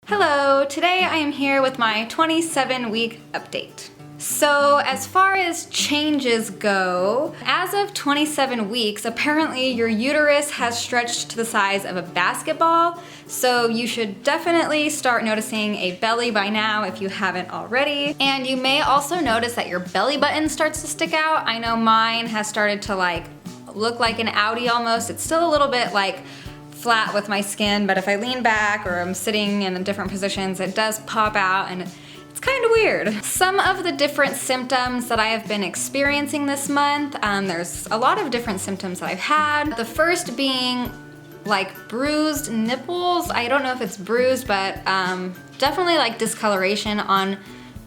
Hello, today I am here with my 27-week update. So as far as changes go, as of 27 weeks, apparently your uterus has stretched to the size of a basketball, so you should definitely start noticing a belly by now if you haven't already. And you may also notice that your belly button starts to stick out. I know mine has started to look like an outie almost. It's still a little bit flat with my skin, but if I lean back or I'm sitting in different positions, it does pop out and it's kind of weird. Some of the different symptoms that I have been experiencing this month, there's a lot of different symptoms that I've had. The first being bruised nipples. I don't know if it's bruised, but definitely discoloration on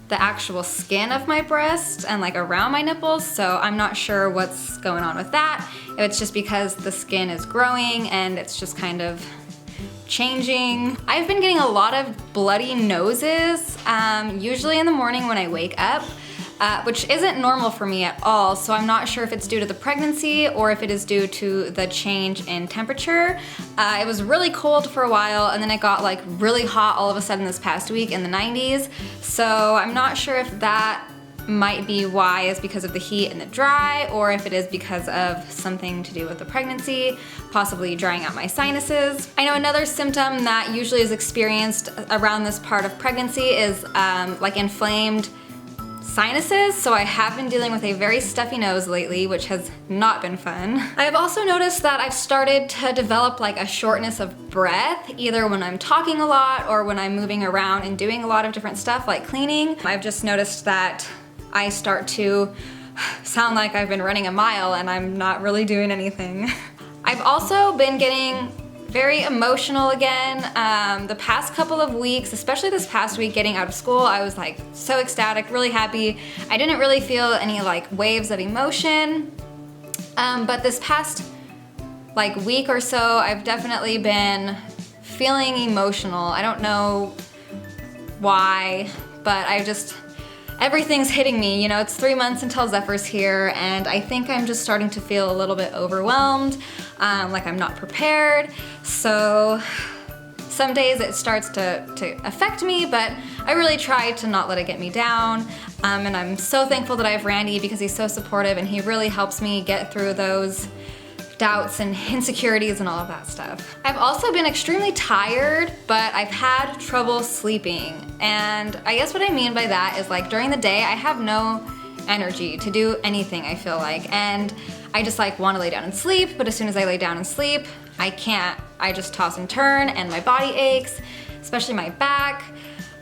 the actual skin of my breast and around my nipples, so I'm not sure what's going on with that. If it's just because the skin is growing and it's just kind of changing. I've been getting a lot of bloody noses, usually in the morning when I wake up, which isn't normal for me at all, so I'm not sure if it's due to the pregnancy or if it is due to the change in temperature. It was really cold for a while and then it got really hot all of a sudden this past week in the 90s, so I'm not sure if that might be why is because of the heat and the dry, or if it is because of something to do with the pregnancy, possibly drying out my sinuses. I know another symptom that usually is experienced around this part of pregnancy is inflamed sinuses, so I have been dealing with a very stuffy nose lately, which has not been fun. I've also noticed that I've started to develop a shortness of breath, either when I'm talking a lot or when I'm moving around and doing a lot of different stuff like cleaning. I've just noticed that I start to sound like I've been running a mile and I'm not really doing anything. I've also been getting very emotional again. The past couple of weeks, especially this past week getting out of school, I was so ecstatic, really happy. I didn't really feel any waves of emotion, but this past week or so, I've definitely been feeling emotional. I don't know why, but everything's hitting me. You know, it's 3 months until Zephyr's here, and I think I'm just starting to feel a little bit overwhelmed, I'm not prepared. So some days it starts to affect me, but I really try to not let it get me down. And I'm so thankful that I have Randy because he's so supportive and he really helps me get through those doubts and insecurities and all of that stuff. I've also been extremely tired, but I've had trouble sleeping. And I guess what I mean by that is during the day, I have no energy to do anything, I feel like. And I just want to lay down and sleep, but as soon as I lay down and sleep, I can't. I just toss and turn and my body aches, especially my back.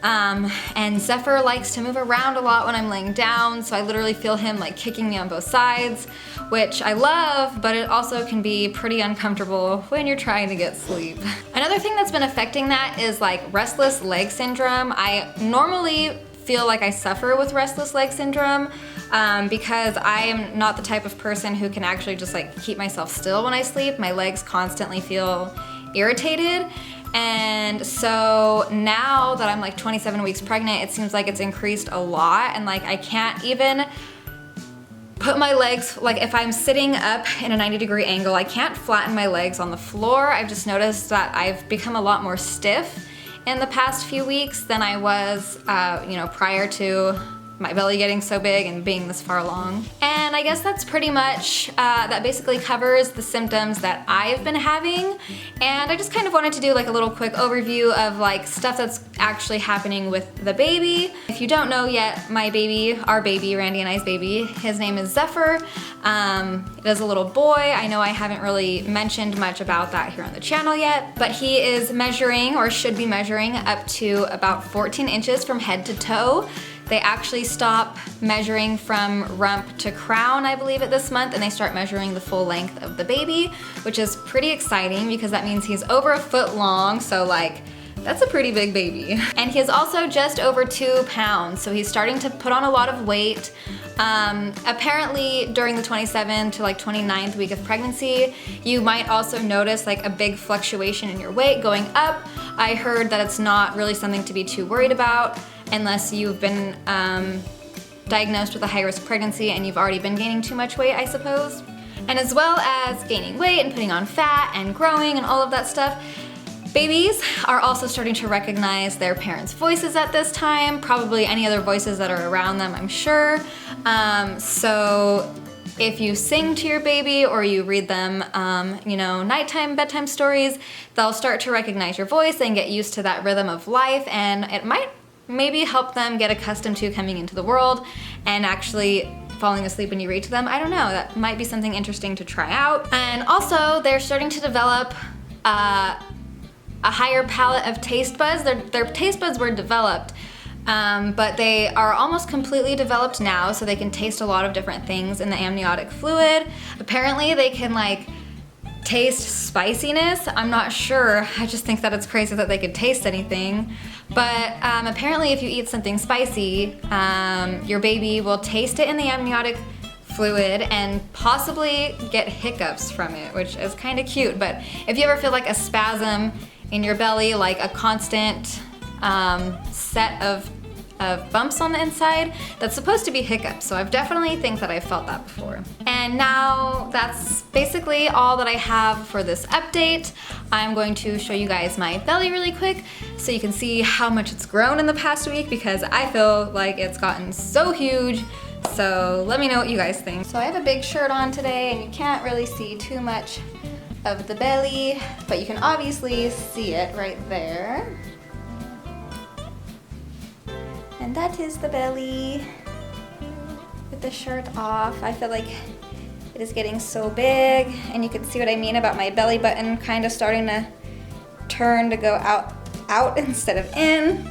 And Zephyr likes to move around a lot when I'm laying down, so I literally feel him kicking me on both sides, which I love, but it also can be pretty uncomfortable when you're trying to get sleep. Another thing that's been affecting that is restless leg syndrome. I normally feel like I suffer with restless leg syndrome because I am not the type of person who can actually just keep myself still when I sleep. My legs constantly feel irritated. And so now that I'm 27 weeks pregnant, it seems like it's increased a lot, and I can't even put my legs, if I'm sitting up in a 90-degree angle, I can't flatten my legs on the floor. I've just noticed that I've become a lot more stiff in the past few weeks than I was, prior to my belly getting so big and being this far along. And I guess that's pretty much, that basically covers the symptoms that I've been having. And I just kind of wanted to do a little quick overview of stuff that's actually happening with the baby. If you don't know yet, my baby, our baby, Randy and I's baby, his name is Zephyr. It is a little boy. I know I haven't really mentioned much about that here on the channel yet, but he is measuring, or should be measuring, up to about 14 inches from head to toe. They actually stop measuring from rump to crown, I believe, at this month, and they start measuring the full length of the baby, which is pretty exciting because that means he's over a foot long, so that's a pretty big baby. And he is also just over 2 pounds, so he's starting to put on a lot of weight. Apparently during the 27th to 29th week of pregnancy, you might also notice a big fluctuation in your weight going up. I heard that it's not really something to be too worried about unless you've been diagnosed with a high-risk pregnancy and you've already been gaining too much weight, I suppose. And as well as gaining weight and putting on fat and growing and all of that stuff, Babies are also starting to recognize their parents' voices at this time, probably any other voices that are around them, I'm sure. So if you sing to your baby or you read them, nighttime, bedtime stories, they'll start to recognize your voice and get used to that rhythm of life, and it might maybe help them get accustomed to coming into the world and actually falling asleep when you read to them. I don't know, that might be something interesting to try out. And also, they're starting to develop a higher palette of taste buds. Their taste buds were developed, but they are almost completely developed now, so they can taste a lot of different things in the amniotic fluid. Apparently they can taste spiciness. I'm not sure, I just think that it's crazy that they could taste anything. But apparently if you eat something spicy, your baby will taste it in the amniotic fluid and possibly get hiccups from it, which is kind of cute. But if you ever feel like a spasm in your belly, like a constant set of bumps on the inside, that's supposed to be hiccups. So I've definitely think that I've felt that before. And now that's basically all that I have for this update. I'm going to show you guys my belly really quick so you can see how much it's grown in the past week, because I feel like it's gotten so huge. So let me know what you guys think. So I have a big shirt on today and you can't really see too much of the belly, but you can obviously see it right there. And that is the belly with the shirt off. I feel like it is getting so big, and you can see what I mean about my belly button kind of starting to turn to go out instead of in.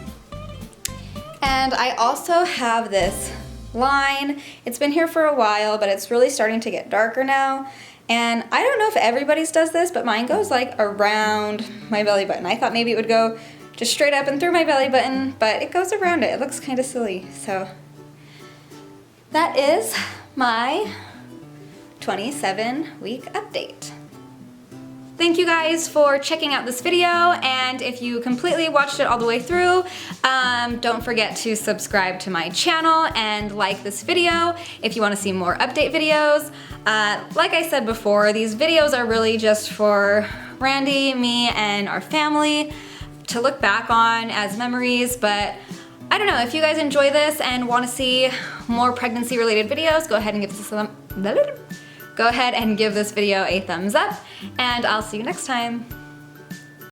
And I also have this line. It's been here for a while, but it's really starting to get darker now. And I don't know if everybody's does this, but mine goes around my belly button. I thought maybe it would go just straight up and through my belly button, but it goes around it. It looks kind of silly. So that is my 27-week update. Thank you guys for checking out this video, and if you completely watched it all the way through, don't forget to subscribe to my channel and like this video if you want to see more update videos. Like I said before, these videos are really just for Randy, me, and our family to look back on as memories, but I don't know, if you guys enjoy this and want to see more pregnancy related videos, go ahead and give this video a thumbs up, and I'll see you next time.